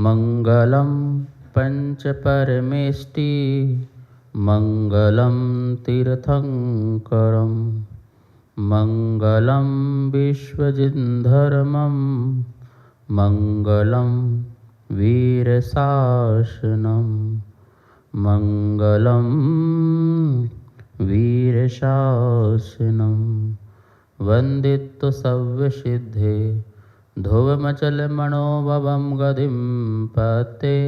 मङ्गलं पञ्चपरमेष्टि मङ्गलं तीर्थङ्करं मङ्गलं विश्वजिन्धर्मं मङ्गलं वीरशासनं मङ्गलं वीरशासनं वन्दित्वा सव्यसिद्धे ध्रुवमचलमणोभवं गतिं पते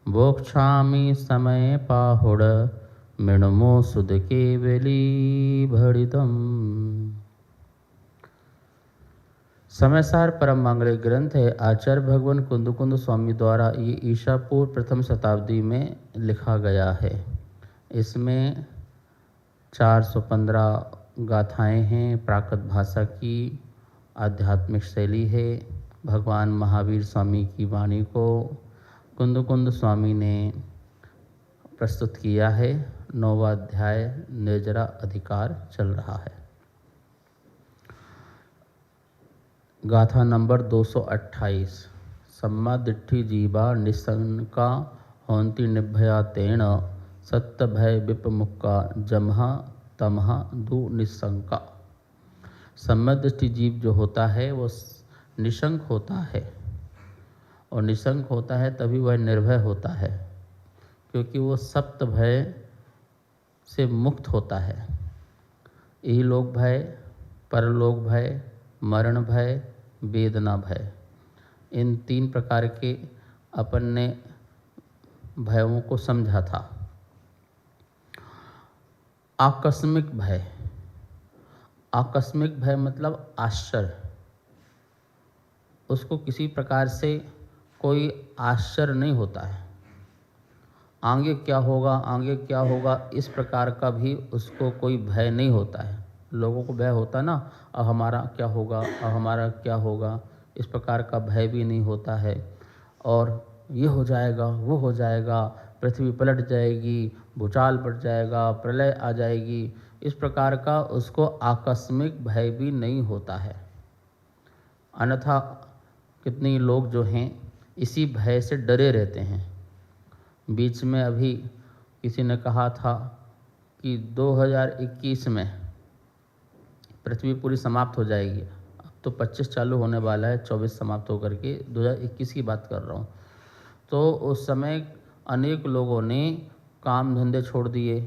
बोक्षामि समय पाहुड मृण्मो सुध केवली भरितम। समयसार परम मांगलिक ग्रंथ है। आचार्य भगवान कुंद स्वामी द्वारा ये ईसा पूर्व प्रथम शताब्दी में लिखा गया है। इसमें 415 गाथाएं हैं। प्राकृत भाषा की आध्यात्मिक शैली है। भगवान महावीर स्वामी की वाणी को कुंद स्वामी ने प्रस्तुत किया है। 9वां अध्याय निर्जरा अधिकार चल रहा है। गाथा नंबर 228। सम्मा दिट्ठी जीवा निशंका होंति निर्भया तेण सत्य भय विपमुक्का जमहा तमहा दु निशंका। सम्मा दृष्टि जीव जो होता है वो निशंक होता है, और निशंक होता है तभी वह निर्भय होता है, क्योंकि वो सप्त भय से मुक्त होता है। यही लोक भय, परलोक भय, मरण भय, वेदना भय, इन 3 प्रकार के अपन ने भयों को समझा था। आकस्मिक भय, आकस्मिक भय मतलब आश्चर्य, उसको किसी प्रकार से कोई आश्चर्य नहीं होता है। आगे क्या होगा, आगे क्या होगा, इस प्रकार का भी उसको कोई भय नहीं होता है। लोगों को भय होता ना, अब हमारा क्या होगा, अब हमारा क्या होगा, इस प्रकार का भय भी नहीं होता है। और ये हो जाएगा, वो हो जाएगा, पृथ्वी पलट जाएगी, भूचाल पड़ जाएगा, प्रलय आ जाएगी, इस प्रकार का उसको आकस्मिक भय भी नहीं होता है। अन्यथा कितने लोग जो हैं इसी भय से डरे रहते हैं। बीच में अभी किसी ने कहा था कि 2021 में पृथ्वी पूरी समाप्त हो जाएगी। अब तो 25 चालू होने वाला है, 24 समाप्त होकर के 2021 की बात कर रहा हूँ। तो उस समय अनेक लोगों ने काम धंधे छोड़ दिए,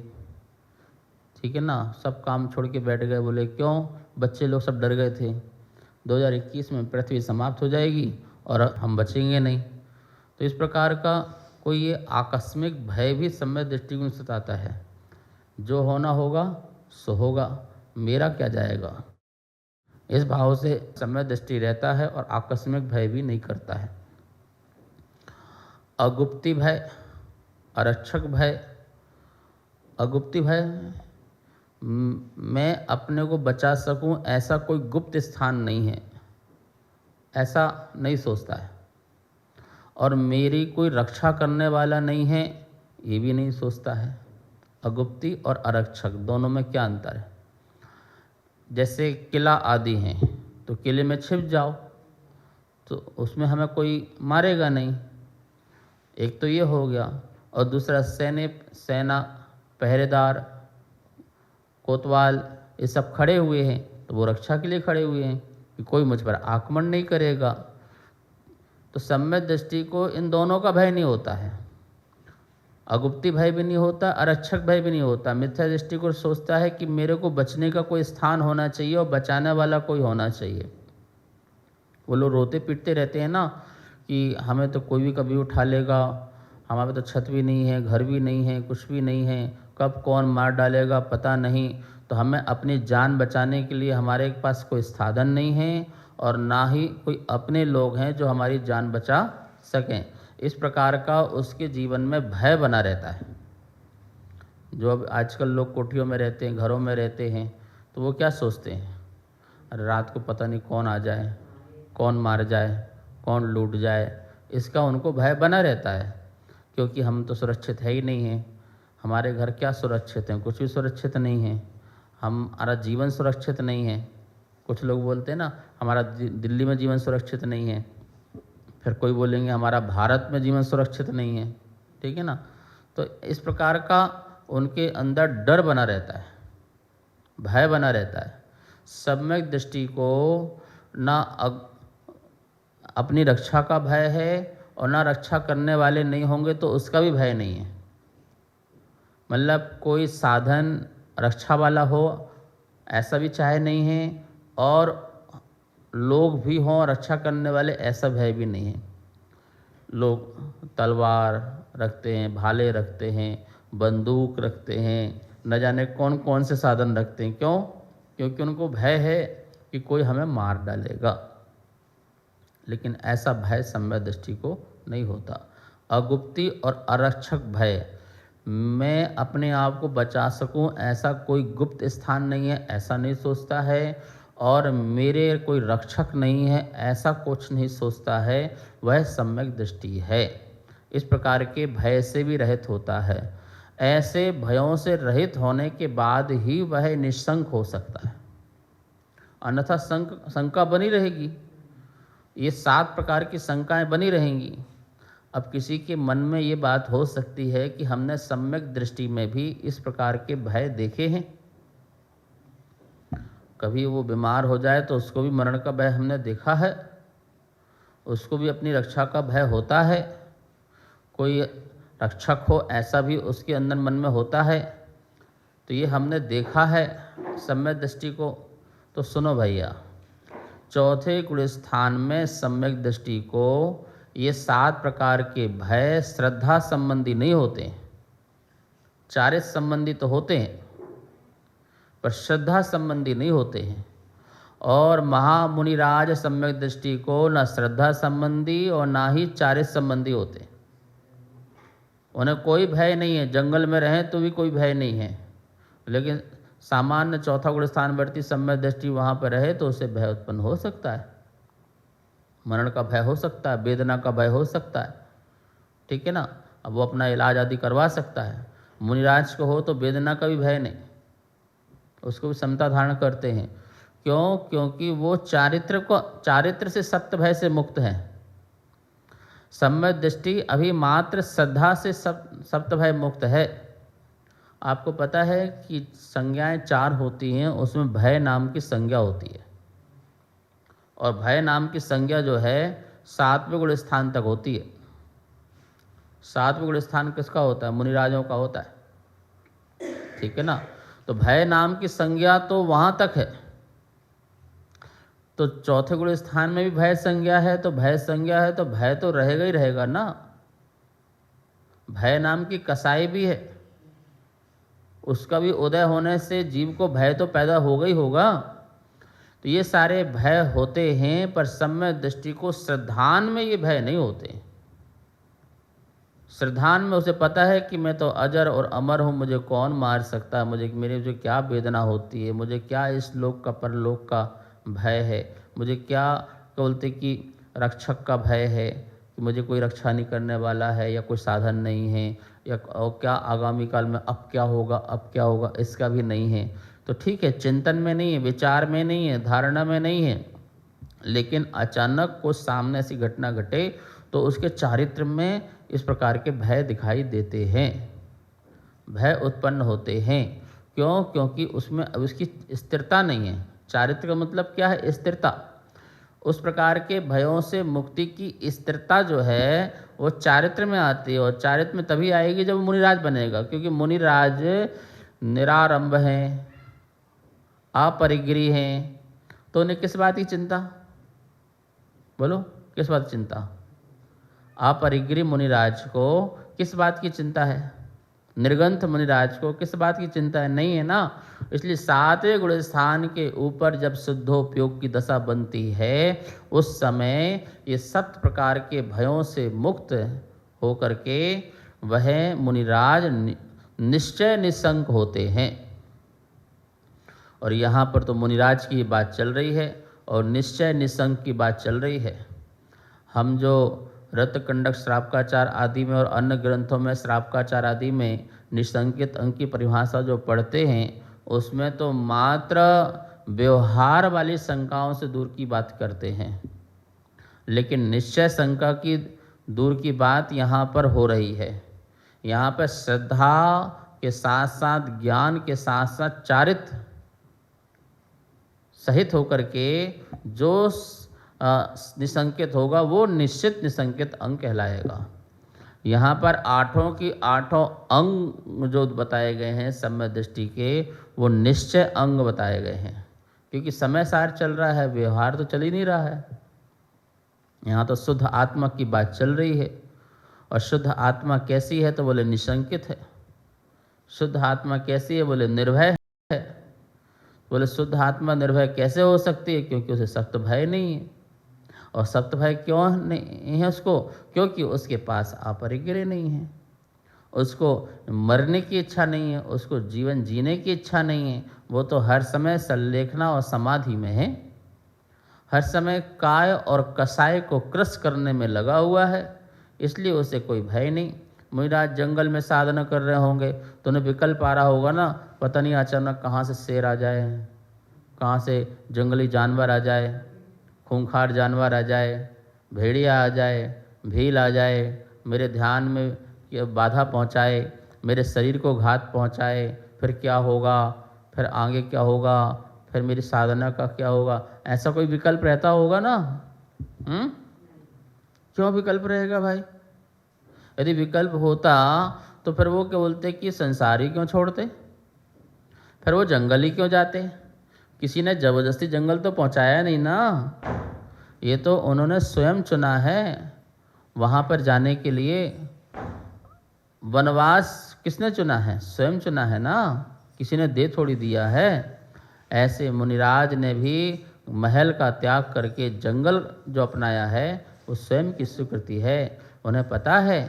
ठीक है ना, सब काम छोड़ के बैठ गए। बोले क्यों? बच्चे लोग सब डर गए थे 2021 में पृथ्वी समाप्त हो जाएगी और हम बचेंगे नहीं। तो इस प्रकार का कोई ये आकस्मिक भय भी समय दृष्टिकोण से आता है। जो होना होगा सो होगा, मेरा क्या जाएगा, इस भाव से समय दृष्टि रहता है और आकस्मिक भय भी नहीं करता है। अगुप्ती भय, आरक्षक भय। अगुप्ती भय, मैं अपने को बचा सकूं ऐसा कोई गुप्त स्थान नहीं है, ऐसा नहीं सोचता है। और मेरी कोई रक्षा करने वाला नहीं है, ये भी नहीं सोचता है। अगुप्ती और आरक्षक दोनों में क्या अंतर है? जैसे किला आदि हैं, तो किले में छिप जाओ तो उसमें हमें कोई मारेगा नहीं, एक तो ये हो गया। और दूसरा सेना, पहरेदार, कोतवाल, ये सब खड़े हुए हैं, तो वो रक्षा के लिए खड़े हुए हैं कि कोई मुझ पर आक्रमण नहीं करेगा। तो सम्यक दृष्टि को इन दोनों का भय नहीं होता है। अगुप्ती भय भी नहीं होता, आरक्षक भय भी नहीं होता। मिथ्या दृष्टि को सोचता है कि मेरे को बचने का कोई स्थान होना चाहिए और बचाने वाला कोई होना चाहिए। वो लोग रोते पीटते रहते हैं ना कि हमें तो कोई भी कभी उठा लेगा, हमारे तो छत भी नहीं है, घर भी नहीं है, कुछ भी नहीं है, कब कौन मार डालेगा पता नहीं। तो हमें अपनी जान बचाने के लिए हमारे पास कोई साधन नहीं है, और ना ही कोई अपने लोग हैं जो हमारी जान बचा सकें। इस प्रकार का उसके जीवन में भय बना रहता है। जो अब आजकल लोग कोठियों में रहते हैं, घरों में रहते हैं, तो वो क्या सोचते हैं, अरे रात को पता नहीं कौन आ जाए, कौन मार जाए, कौन लूट जाए, इसका उनको भय बना रहता है। क्योंकि हम तो सुरक्षित है ही नहीं हैं, हमारे घर क्या सुरक्षित हैं, कुछ भी सुरक्षित नहीं है, हमारा जीवन सुरक्षित नहीं है। कुछ लोग बोलते हैं ना हमारा दिल्ली में जीवन सुरक्षित नहीं है, फिर कोई बोलेंगे हमारा भारत में जीवन सुरक्षित नहीं है, ठीक है ना। तो इस प्रकार का उनके अंदर डर बना रहता है, भय बना रहता है। सम्यक दृष्टि को ना अपनी रक्षा का भय है और ना रक्षा करने वाले नहीं होंगे तो उसका भी भय नहीं है। मतलब कोई साधन रक्षा वाला हो ऐसा भी चाहे नहीं है, और लोग भी हों रक्षा करने वाले ऐसा भय भी नहीं है। लोग तलवार रखते हैं, भाले रखते हैं, बंदूक रखते हैं, न जाने कौन कौन से साधन रखते हैं। क्यों? क्योंकि उनको भय है कि कोई हमें मार डालेगा। लेकिन ऐसा भय सम्यक दृष्टि को नहीं होता। अगुप्ती और अरक्षक भय, मैं अपने आप को बचा सकूं ऐसा कोई गुप्त स्थान नहीं है ऐसा नहीं सोचता है, और मेरे कोई रक्षक नहीं है ऐसा कुछ नहीं सोचता है, वह सम्यक दृष्टि है। इस प्रकार के भय से भी रहित होता है। ऐसे भयों से रहित होने के बाद ही वह निशंक हो सकता है, अन्यथा शंका बनी रहेगी। ये 7 प्रकार की शंकाएं बनी रहेंगी। अब किसी के मन में ये बात हो सकती है कि हमने सम्यक दृष्टि में भी इस प्रकार के भय देखे हैं। कभी वो बीमार हो जाए तो उसको भी मरण का भय हमने देखा है, उसको भी अपनी रक्षा का भय होता है। कोई रक्षक हो ऐसा भी उसके अंदर मन में होता है। तो ये हमने देखा है सम्यक दृष्टि को। तो सुनो भैया, चौथे गुण स्थान में सम्यक दृष्टि को ये 7 प्रकार के भय श्रद्धा संबंधी नहीं होते, चारित्र संबंधी तो होते हैं पर श्रद्धा संबंधी नहीं होते हैं। और महामुनिराज सम्यक दृष्टि को न श्रद्धा संबंधी और ना ही चारित्र संबंधी होते। उन्हें कोई भय नहीं है, जंगल में रहें तो भी कोई भय नहीं है। लेकिन सामान्य चौथा गुण स्थानवर्ती सम्यक दृष्टि वहाँ पर रहे तो उसे भय उत्पन्न हो सकता है, मरण का भय हो सकता है, वेदना का भय हो सकता है, ठीक है ना। अब वो अपना इलाज आदि करवा सकता है। मुनिराज को हो तो वेदना का भी भय नहीं, उसको भी समता धारण करते हैं। क्यों? क्योंकि वो चारित्र से सप्त भय से मुक्त है। सम्यक दृष्टि अभी मात्र श्रद्धा से सप्त भय मुक्त है। आपको पता है कि संज्ञाएं 4 होती हैं, उसमें भय नाम की संज्ञा होती है, और भय नाम की संज्ञा जो है 7वें गुण स्थान तक होती है। 7वें गुण स्थान किसका होता है? मुनिराजों का होता है, ठीक है ना। तो भय नाम की संज्ञा तो वहाँ तक है। तो चौथे गुण स्थान में भी भय संज्ञा है, तो भय संज्ञा है तो भय तो रहेगा ही रहेगा ना। भय नाम की कसाई भी है, उसका भी उदय होने से जीव को भय तो पैदा होगा ही होगा। तो ये सारे भय होते हैं, पर सम्यक दृष्टि को श्रद्धान में ये भय नहीं होते। श्रद्धान में उसे पता है कि मैं तो अजर और अमर हूँ, मुझे कौन मार सकता है, मुझे क्या वेदना होती है, मुझे क्या इस लोक का परलोक का भय है, मुझे क्या बोलते कि रक्षक का भय है कि मुझे कोई रक्षा नहीं करने वाला है, या कोई साधन नहीं है, या और क्या आगामी काल में अब क्या होगा, इसका भी नहीं है। तो ठीक है, चिंतन में नहीं है, विचार में नहीं है, धारणा में नहीं है, लेकिन अचानक कुछ सामने ऐसी घटना घटे तो उसके चारित्र में इस प्रकार के भय दिखाई देते हैं, भय उत्पन्न होते हैं। क्यों? क्योंकि उसमें अब उसकी स्थिरता नहीं है। चारित्र का मतलब क्या है? स्थिरता। उस प्रकार के भयों से मुक्ति की स्थिरता जो है वो चारित्र में आती है, और चारित्र में तभी आएगी जब मुनिराज बनेगा। क्योंकि मुनिराज निरारंभ हैं, अपरिग्रही हैं, तो उन्हें किस बात की चिंता? बोलो, किस बात की चिंता? अपरिग्रही मुनिराज को किस बात की चिंता है? निर्गंथ मुनिराज को किस बात की चिंता है? नहीं है ना। इसलिए 7वें गुण स्थान के ऊपर जब शुद्धोपयोग की दशा बनती है, उस समय ये 7 प्रकार के भयों से मुक्त होकर के वह मुनिराज निश्चय निशंक होते हैं। और यहाँ पर तो मुनिराज की बात चल रही है और निश्चय निशंक की बात चल रही है। हम जो रत्नकंडक श्रावकाचार आदि में और अन्य ग्रंथों में श्रावकाचार आदि में निशंकित अंक की परिभाषा जो पढ़ते हैं, उसमें तो मात्र व्यवहार वाली शंकाओं से दूर की बात करते हैं। लेकिन निश्चय शंका की दूर की बात यहाँ पर हो रही है। यहाँ पर श्रद्धा के साथ साथ ज्ञान के साथ साथ चारित्र सहित होकर के जो निसंकित होगा वो निश्चित निसंकित अंग कहलाएगा। यहाँ पर आठों की आठों अंग जो बताए गए हैं सम्य दृष्टि के, वो निश्चय अंग बताए गए हैं, क्योंकि समय सार चल रहा है, व्यवहार तो चल ही नहीं रहा है। यहाँ तो शुद्ध आत्मा की बात चल रही है। और शुद्ध आत्मा कैसी है तो बोले निसंकित है। शुद्ध आत्मा कैसी है बोले निर्भय है। बोले शुद्ध आत्मा निर्भय कैसे हो सकती है? क्योंकि उसे सख्त भय नहीं है। और सख्त भय क्यों नहीं है उसको? क्योंकि उसके पास अपरिग्रह नहीं है, उसको मरने की इच्छा नहीं है, उसको जीवन जीने की इच्छा नहीं है। वो तो हर समय संलेखना और समाधि में है, हर समय काय और कसाय को क्रस करने में लगा हुआ है, इसलिए उसे कोई भय नहीं। मुनिराज जंगल में साधना कर रहे होंगे तो उन्हें विकल्प आ रहा होगा ना, पता नहीं अचानक कहाँ से शेर आ जाए, कहाँ से जंगली जानवर आ जाए, खूंखार जानवर आ जाए, भेड़िया आ जाए, भील आ जाए, मेरे ध्यान में बाधा पहुँचाए, मेरे शरीर को घात पहुँचाए, फिर क्या होगा, फिर आगे क्या होगा, फिर मेरी साधना का क्या होगा? ऐसा कोई विकल्प रहता होगा ना? क्यों विकल्प रहेगा भाई? यदि विकल्प होता तो फिर वो क्या बोलते कि संसार ही क्यों छोड़ते, फिर वो जंगल ही क्यों जाते? किसी ने जबरदस्ती जंगल तो पहुंचाया नहीं ना, ये तो उन्होंने स्वयं चुना है वहाँ पर जाने के लिए। वनवास किसने चुना है? स्वयं चुना है ना, किसी ने दे थोड़ी दिया है। ऐसे मुनिराज ने भी महल का त्याग करके जंगल जो अपनाया है वो स्वयं की स्वीकृति है। उन्हें पता है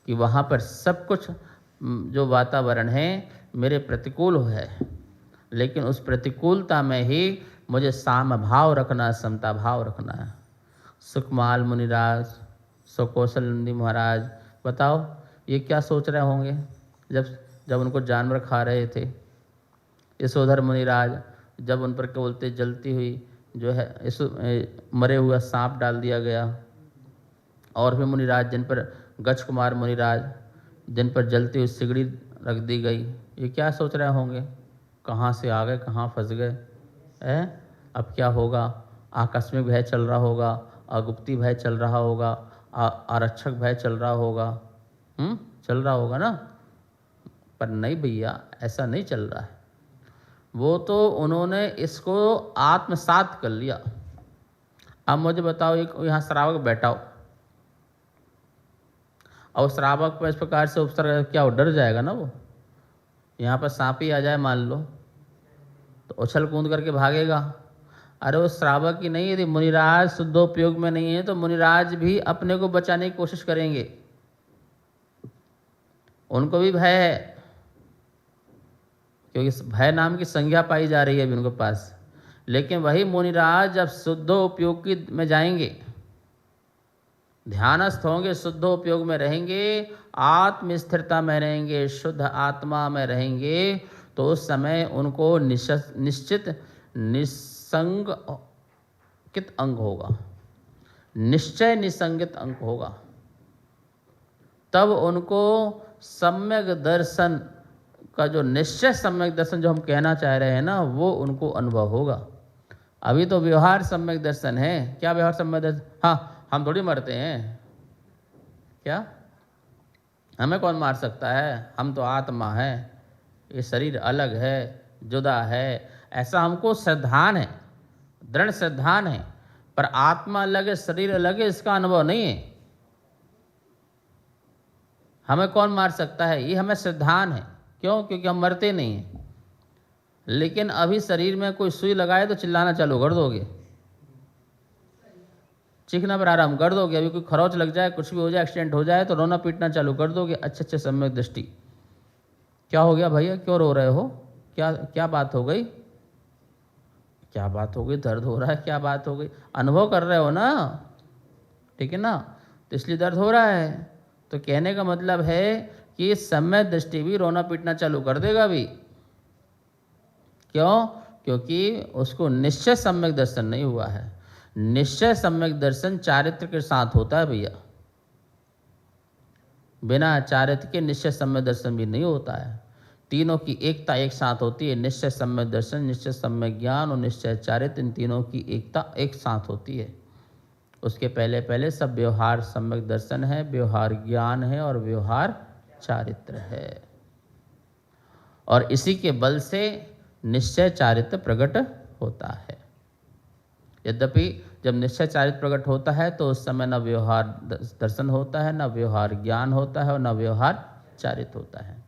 कि वहाँ पर सब कुछ जो वातावरण है मेरे प्रतिकूल है, लेकिन उस प्रतिकूलता में ही मुझे साम भाव रखना, समता भाव रखना है। सुखमाल मुनिराज, सुकौशल नंदी महाराज, बताओ ये क्या सोच रहे होंगे जब उनको जानवर खा रहे थे। यशोधर मुनिराज जब उन पर क्या बोलते जलती हुई जो है मरे हुआ सांप डाल दिया गया, और भी मुनिराज जिन पर गच्छ कुमार मुनिराज जिन पर जलती हुई सिगड़ी रख दी गई, ये क्या सोच रहे होंगे? कहाँ से आ गए, कहाँ फंस गए? अब क्या होगा? आकस्मिक भय चल रहा होगा, अगुप्ती भय चल रहा होगा, आरक्षक भय चल रहा होगा, चल रहा होगा ना। पर नहीं भैया, ऐसा नहीं चल रहा है। वो तो उन्होंने इसको आत्मसात कर लिया। अब मुझे बताओ, एक यहाँ श्रावक बैठा हो और श्रावक पर इस प्रकार से उपसर्ग, क्या हो डर जाएगा ना वो? यहाँ पर सांप ही आ जाए मान लो तो उछल कूद करके भागेगा। अरे वो श्रावक ही नहीं, यदि मुनिराज शुद्धोपयोग में नहीं है तो मुनिराज भी अपने को बचाने की कोशिश करेंगे, उनको भी भय है, क्योंकि भय नाम की संज्ञा पाई जा रही है अभी उनके पास। लेकिन वही मुनिराज जब शुद्धोपयोग में जाएंगे, ध्यानस्थ होंगे, शुद्धोपयोग में रहेंगे, आत्म स्थिरता में रहेंगे, शुद्ध आत्मा में रहेंगे, तो उस समय उनको निश्चित निसंगित अंग होगा, निश्चय निसंगित अंग होगा। तब उनको सम्यक दर्शन का जो निश्चय सम्यक दर्शन जो हम कहना चाह रहे हैं ना, वो उनको अनुभव होगा। अभी तो व्यवहार सम्यक दर्शन है। क्या व्यवहार सम्यक दर्शन? हाँ, हम थोड़ी मरते हैं, क्या हमें कौन मार सकता है? हम तो आत्मा है, ये शरीर अलग है, जुदा है, ऐसा हमको श्रद्धान है, दृढ़ श्रद्धान है। पर आत्मा अलग है, शरीर अलग है, इसका अनुभव नहीं है। हमें कौन मार सकता है? ये हमें श्रद्धान है। क्यों? क्योंकि हम मरते नहीं हैं। लेकिन अभी शरीर में कोई सुई लगाए तो चिल्लाना चालू कर दोगे, चीखना प्रारंभ कर दोगे। अभी कोई खरोच लग जाए, कुछ भी हो जाए, एक्सीडेंट हो जाए तो रोना पीटना चालू कर दोगे। अच्छे सम्यक दृष्टि। क्या हो गया भैया, क्यों रो रहे हो? क्या बात हो गई? क्या बात हो गई? दर्द हो रहा है? क्या बात हो गई? अनुभव कर रहे हो ना, ठीक है ना, तो इसलिए दर्द हो रहा है। तो कहने का मतलब है कि सम्यक दृष्टि भी रोना पीटना चालू कर देगा भी। क्यों? क्योंकि उसको निश्चय सम्यक दर्शन नहीं हुआ है। निश्चय सम्यक दर्शन चारित्र के साथ होता है भैया, बिना चारित्र के निश्चय सम्यक दर्शन भी नहीं होता है। तीनों की एकता एक साथ होती है, निश्चय सम्यक दर्शन, निश्चय सम्यक ज्ञान और निश्चय चारित्र, इन तीनों की एकता एक साथ होती है। उसके पहले पहले सब व्यवहार सम्यक दर्शन है, व्यवहार ज्ञान है और व्यवहार चारित्र है, और इसी के बल से निश्चय चारित्र प्रकट होता है। यद्यपि जब निश्चय चारित्र प्रकट होता है तो उस समय न व्यवहार दर्शन होता है, न व्यवहार ज्ञान होता है और न व्यवहार चारित्र होता है।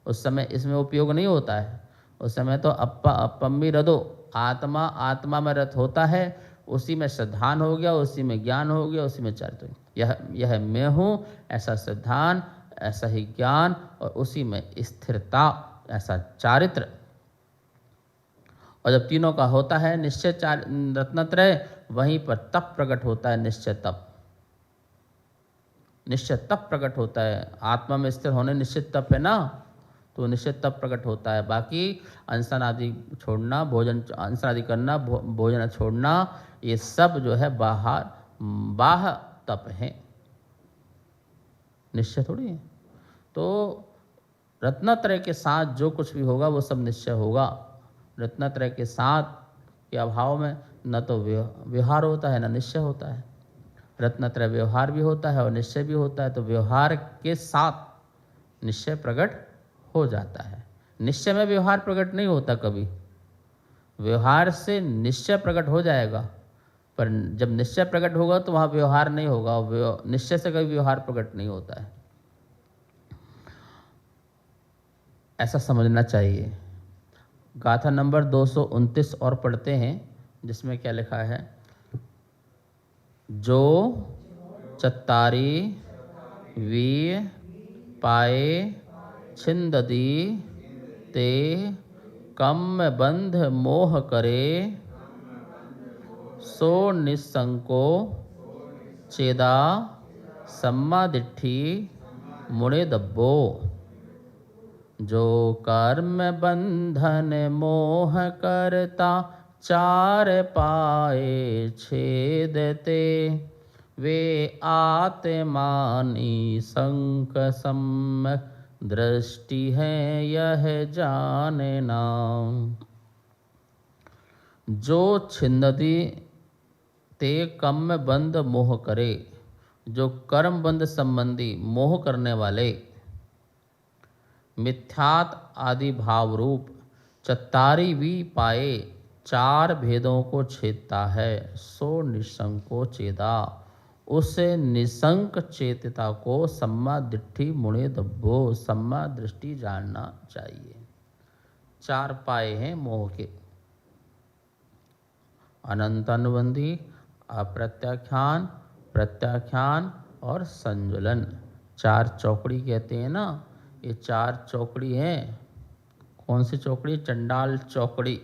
उस समय इसमें उपयोग नहीं होता है। उस समय तो अपम्मी रदो, आत्मा आत्मा में रत होता है, उसी में श्रद्धान हो गया, उसी में ज्ञान हो गया, उसी में चारित्र। यह मैं हूँ, ऐसा श्रद्धान, ऐसा ही ज्ञान और उसी में स्थिरता, ऐसा चारित्र। और जब तीनों का होता है निश्चय रत्नत्रय, वहीं पर तप प्रकट होता है, निश्चय तप। निश्चय तप प्रकट होता है, आत्मा में स्थिर होने निश्चित तप है ना, तो निश्चित तप प्रकट होता है। बाकी अनशन आदि छोड़ना, भोजन अनशन आदि करना, भोजन छोड़ना, ये सब जो है बाह्य तप है, निश्चय थोड़ी है। तो रत्नत्रय के साथ जो कुछ भी होगा वो सब निश्चय होगा। रत्नत्रय के साथ के अभाव में न तो व्यवहार होता है न निश्चय होता है। रत्नत्रय व्यवहार भी होता है और निश्चय भी होता है, तो व्यवहार के साथ निश्चय प्रकट हो जाता है। निश्चय में व्यवहार प्रकट नहीं होता कभी, व्यवहार से निश्चय प्रकट हो जाएगा, पर जब निश्चय प्रकट होगा तो वहाँ व्यवहार नहीं होगा। निश्चय से कभी व्यवहार प्रकट नहीं होता है, ऐसा समझना चाहिए। गाथा नंबर 229 और पढ़ते हैं, जिसमें क्या लिखा है। जो चत्तारी वी पाए छिंददी ते कम बंध मोह करे, सो निसंको चेदा सम्मा दिट्ठी मुड़े दब्बो। जो कर्म बंधन मोह करता, चार पाए छेदते, वे आत्मानी संक सम्यक दृष्टि है यह जाने नाम। जो छिंदती ते कर्म बंध मोह करे, जो कर्म बंध संबंधी मोह करने वाले मिथ्यात आदि भाव रूप चत्तारी भी पाए चार भेदों को छेदता है, सो निसंको चेदा, उस निसंक चेतता को सम्मा दिट्ठी मुड़े दब्बो, सम्मा दृष्टि जानना चाहिए। चार पाए हैं मोह के, अनंत अनुबंधी, अप्रत्याख्यान, प्रत्याख्यान और संजुलन। चार चौकड़ी कहते हैं ना, ये चार चौकड़ी हैं। कौन सी चौकड़ी? चंडाल चौकड़ी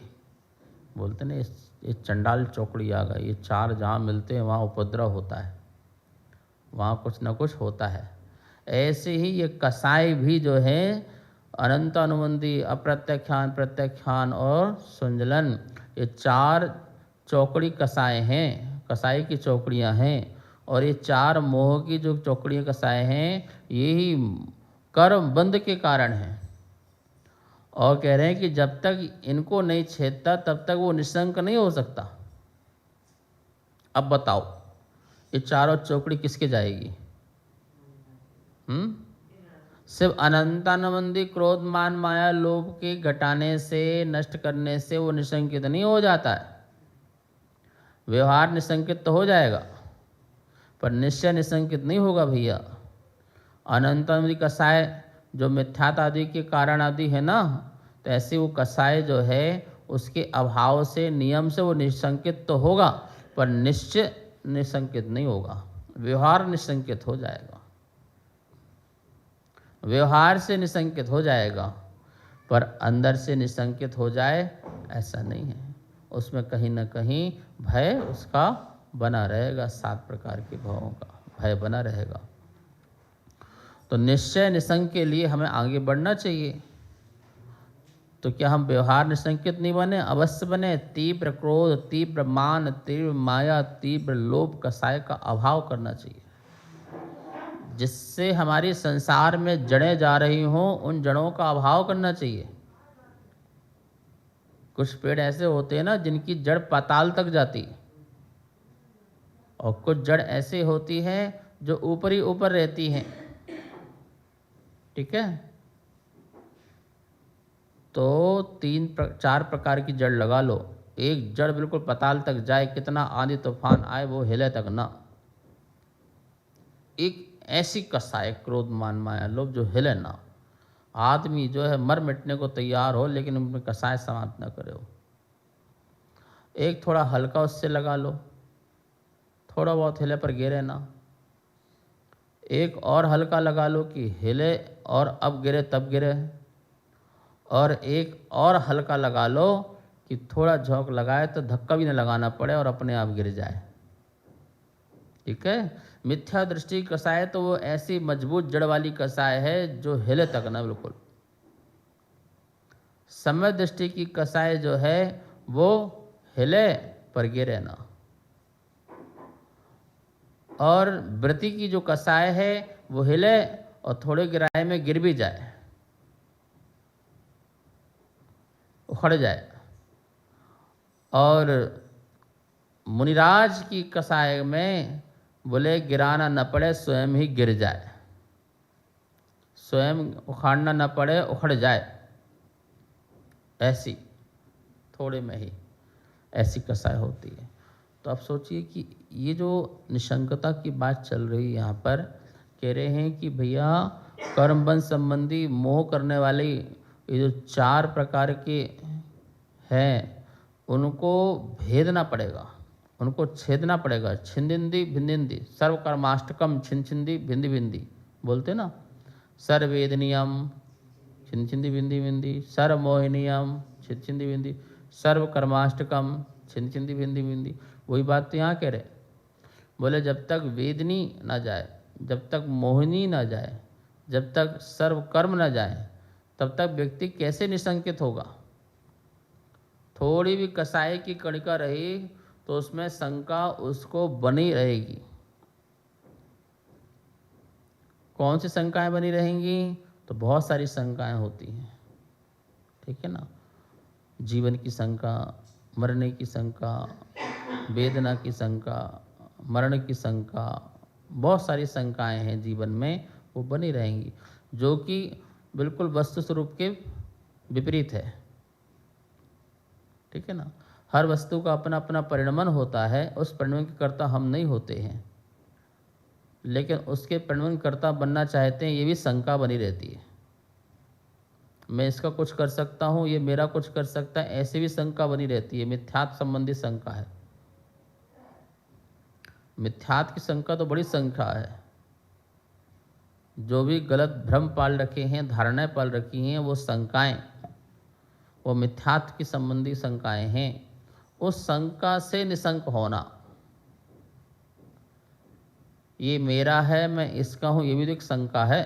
बोलते ना, ये चंडाल चौकड़ी आ गई। ये चार जहाँ मिलते हैं वहाँ उपद्रव होता है, वहाँ कुछ न कुछ होता है। ऐसे ही ये कसाई भी जो है, अनंत अनुबंधी, अप्रत्याख्यान, प्रत्याख्यान और संजुलन, ये चार चौकड़ी कसाए हैं, कसाई की चौकड़ियाँ हैं। और ये चार मोह की जो चौकड़ियाँ कसाए हैं, यही कर्म बंध के कारण हैं। और कह रहे हैं कि जब तक इनको नहीं छेदता तब तक वो निशंक नहीं हो सकता। अब बताओ, ये चारों चौकड़ी किसके जाएगी? सिर्फ अनंतानुबंधी क्रोध मान माया लोभ के घटाने से, नष्ट करने से वो निशंकित नहीं हो जाता है। व्यवहार निशंकित तो हो जाएगा, पर निश्चय निशंकित नहीं होगा भैया। अनंतानुबंधी कसाय जो मिथ्यात आदि के कारण आदि है ना, तो ऐसे वो कसाय जो है उसके अभाव से, नियम से वो निशंकित तो होगा, पर निश्चय निशंकित नहीं होगा। व्यवहार निशंकित हो जाएगा, व्यवहार से निशंकित हो जाएगा, पर अंदर से निशंकित हो जाए ऐसा नहीं है। उसमें कहीं न कहीं भय उसका बना रहेगा, 7 प्रकार के भावों का भय बना रहेगा। तो निश्चय निशंक के लिए हमें आगे बढ़ना चाहिए। तो क्या हम व्यवहार निसंकित नहीं बने? अवश्य बने। तीव्र क्रोध, तीव्र मान, तीव्र माया, तीव्र लोभ, कसाय का अभाव करना चाहिए, जिससे हमारी संसार में जड़ें जा रही हों, उन जड़ों का अभाव करना चाहिए। कुछ पेड़ ऐसे होते हैं ना जिनकी जड़ पाताल तक जाती, और कुछ जड़ ऐसी होती हैं जो ऊपर ही ऊपर रहती हैं। ठीक है, तो 3-4 प्रकार की जड़ लगा लो। एक जड़ बिल्कुल पाताल तक जाए, कितना आंधी तूफान आए वो हिले तक ना। एक ऐसी कसाय क्रोध मान माया लोभ जो हिले ना। आदमी जो है मर मिटने को तैयार हो, लेकिन उनमें कसाय समाप्त ना करे हो। एक थोड़ा हल्का उससे लगा लो, थोड़ा बहुत हिले पर गिरे ना। एक और हल्का लगा लो कि हिले और अब गिरे तब गिरे। और एक और हल्का लगा लो कि थोड़ा झोंक लगाए तो धक्का भी न लगाना पड़े और अपने आप गिर जाए। ठीक है, मिथ्या दृष्टि कसाय तो वो ऐसी मजबूत जड़ वाली कसाय है जो हिले तक ना बिल्कुल। समय दृष्टि की कसाय जो है वो हिले पर गिरे ना। और वृत्ति की जो कसाय है वो हिले और थोड़े गिराए में गिर भी जाए, उखड़ जाए। और मुनिराज की कसाय में बोले गिराना न पड़े, स्वयं ही गिर जाए, स्वयं उखाड़ना न पड़े, उखड़ जाए। ऐसी थोड़े में ही ऐसी कसाय होती है। तो आप सोचिए कि ये जो निशंकता की बात चल रही है यहाँ पर, कह रहे हैं कि भैया कर्मबंध संबंधी मोह करने वाले ये जो 4 प्रकार के हैं उनको भेदना पड़ेगा, उनको छेदना पड़ेगा। छिंदिंदी भिंदिंदी सर्वकर्माष्टकम छिन छिंदी भिंदी भिंदी बोलते ना। सर्ववेदनियम छिन छिंदी भिंदी भिंदी, सर्वमोहिनियम छिन छिंदी भिंदी, सर्वकर्माष्टकम छिन छिंदी भिंदी भिंदी। वही बात तो यहाँ कह रहे, बोले जब तक वेदनी ना जाए, जब तक मोहिनी ना जाए, जब तक सर्वकर्म ना जाए, तब तक व्यक्ति कैसे निसंकित होगा। थोड़ी भी कसाई की कणिका रही तो उसमें शंका उसको बनी रहेगी। कौन सी शंकाएं बनी रहेंगी? तो बहुत सारी शंकाएं होती हैं। ठीक है ना, जीवन की शंका, मरने की शंका, वेदना की शंका, मरण की शंका, बहुत सारी शंकाएं हैं जीवन में, वो बनी रहेंगी, जो कि बिल्कुल वस्तु स्वरूप के विपरीत है। ठीक है ना, हर वस्तु का अपना अपना परिणमन होता है, उस परिणमन के कर्ता हम नहीं होते हैं, लेकिन उसके परिणमन कर्ता बनना चाहते हैं, ये भी शंका बनी रहती है। मैं इसका कुछ कर सकता हूँ, ये मेरा कुछ कर सकता है, ऐसे भी शंका बनी रहती है। मिथ्यात्व संबंधी शंका है। मिथ्यात्व की शंका तो बड़ी शंका है। जो भी गलत भ्रम पाल रखे हैं, धारणाएं पाल रखी हैं, वो शंकाएं, वो मिथ्यात्व की संबंधी शंकाएं हैं। उस शंका से निशंक होना, ये मेरा है, मैं इसका हूँ, ये भी तो एक शंका है,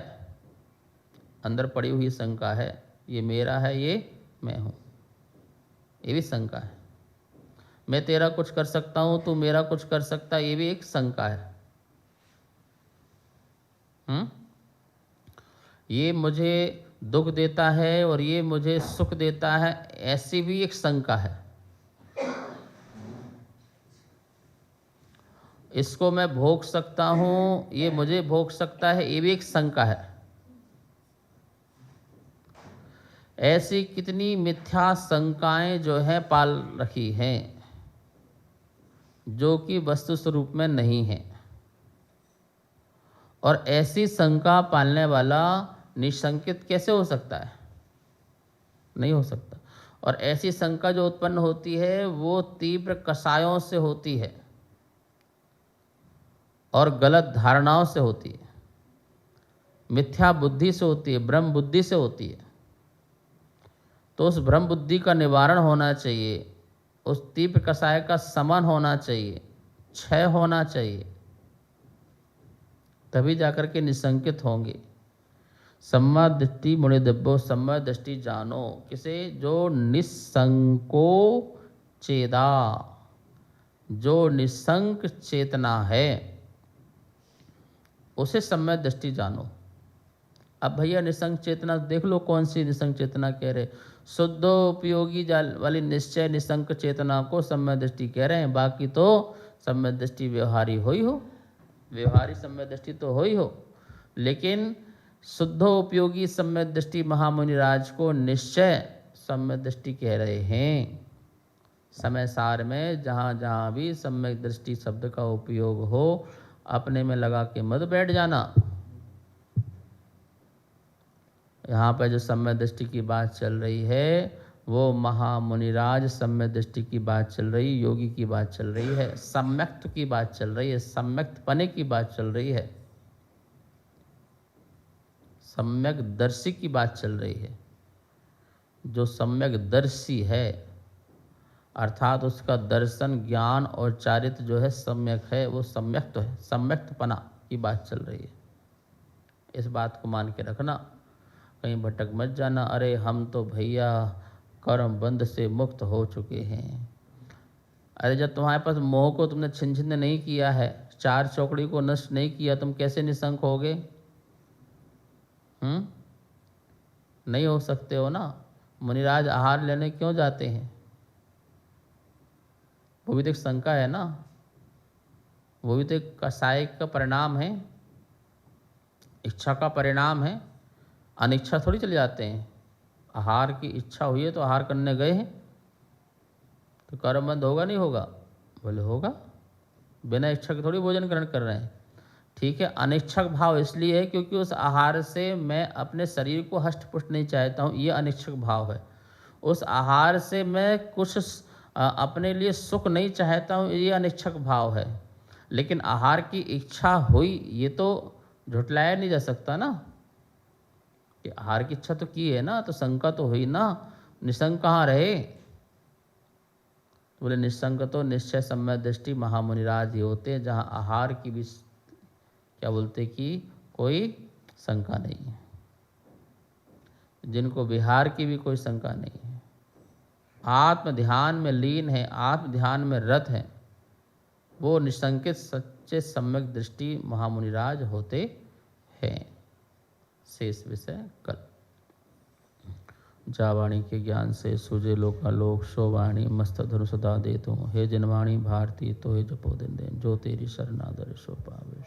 अंदर पड़ी हुई शंका है। ये मेरा है, ये मैं हूँ, ये भी शंका है। मैं तेरा कुछ कर सकता हूँ, तू मेरा कुछ कर सकता है, ये भी एक शंका है। ये मुझे दुख देता है और ये मुझे सुख देता है, ऐसी भी एक शंका है। इसको मैं भोग सकता हूँ, ये मुझे भोग सकता है, ये भी एक शंका है। ऐसी कितनी मिथ्या शंकाएं जो है पाल रखी हैं, जो कि वस्तु स्वरूप में नहीं है। और ऐसी शंका पालने वाला निशंकित कैसे हो सकता है? नहीं हो सकता। और ऐसी शंका जो उत्पन्न होती है वो तीव्र कसायों से होती है और गलत धारणाओं से होती है, मिथ्या बुद्धि से होती है, ब्रह्म बुद्धि से होती है। तो उस ब्रह्म बुद्धि का निवारण होना चाहिए, उस तीव्र कसाय का समन होना चाहिए, क्षय होना चाहिए, तभी जाकर के निशंकित होंगे। सम्मा दृष्टि मुनि दिव्यो सम्मा दृष्टि जानो, किसे? जो निसंको चेदा, जो निसंक चेतना है उसे सम्यक दृष्टि जानो। अब भैया निसंक चेतना देख लो, कौन सी निसंक चेतना कह रहे? शुद्ध उपयोगी जाल वाली निश्चय निसंक चेतना को सम्यक दृष्टि कह रहे हैं। बाकी तो सम्यक दृष्टि व्यवहारी हो ही हो, व्यवहारी सम्यक दृष्टि तो हो ही हो, लेकिन शुद्ध उपयोगी सम्यक दृष्टि महामुनि राज को निश्चय सम्यक दृष्टि कह रहे हैं। समय सार में जहाँ जहाँ भी सम्यक दृष्टि शब्द का उपयोग हो, अपने में लगा के मत बैठ जाना। यहाँ पर जो सम्यक दृष्टि की बात चल रही है वो महामुनिराज सम्यक दृष्टि की बात चल रही है, योगी की बात चल रही है, सम्यक्त की बात चल रही है, सम्यक्त पने की बात चल रही है, सम्यक दर्शी की बात चल रही है। जो सम्यक दर्शी है अर्थात उसका दर्शन ज्ञान और चारित्र जो है सम्यक है, वो सम्यक्त है, सम्यक्तपना की बात चल रही है। इस बात को मान के रखना, कहीं भटक मत जाना। अरे हम तो भैया कर्म बंध से मुक्त हो चुके हैं। अरे जब तुम्हारे पास मोह को तुमने छिन्न छिन्न नहीं किया है, चार चौकड़ी को नष्ट नहीं किया, तुम कैसे निसंक होगे? नहीं हो सकते हो ना। मुनिराज आहार लेने क्यों जाते हैं? वो भी तो एक शंका है ना, वो भी तो एक कसाय का परिणाम है, इच्छा का परिणाम है। अनिच्छा थोड़ी चले जाते हैं। आहार की इच्छा हुई है तो आहार करने गए हैं, तो कर्म बंद होगा नहीं होगा? बोले होगा, बिना इच्छा के थोड़ी भोजन ग्रहण कर रहे हैं। ठीक है, अनिच्छक भाव इसलिए है क्योंकि उस आहार से मैं अपने शरीर को हष्ट पुष्ट नहीं चाहता हूँ, ये अनिच्छक भाव है। उस आहार से मैं कुछ अपने लिए सुख नहीं चाहता हूँ, ये अनिच्छक भाव है। लेकिन आहार की इच्छा हुई, ये तो झुटलाया नहीं जा सकता ना कि आहार की इच्छा तो की है ना, तो शंका तो हुई ना। निसंक कहाँ रहे? तो बोले निसंक तो निश्चय सम्यक दृष्टि महामुनिराज ही होते हैं, जहाँ आहार की भी क्या बोलते कि कोई शंका नहीं है, जिनको विहार की भी कोई शंका नहीं है, आत्म ध्यान में लीन है, आत्म ध्यान में रत है, वो निसंकित सच्चे सम्यक दृष्टि महामुनिराज होते हैं। शेष विषय कल। जावाणी के ज्ञान से सूझे लोकालोक, सो वाणी मस्त धनु सदा दे तू, हे जिनवाणी भारती तो हे जपो दिन दिन, जो तेरी शरणादर सो पावेश।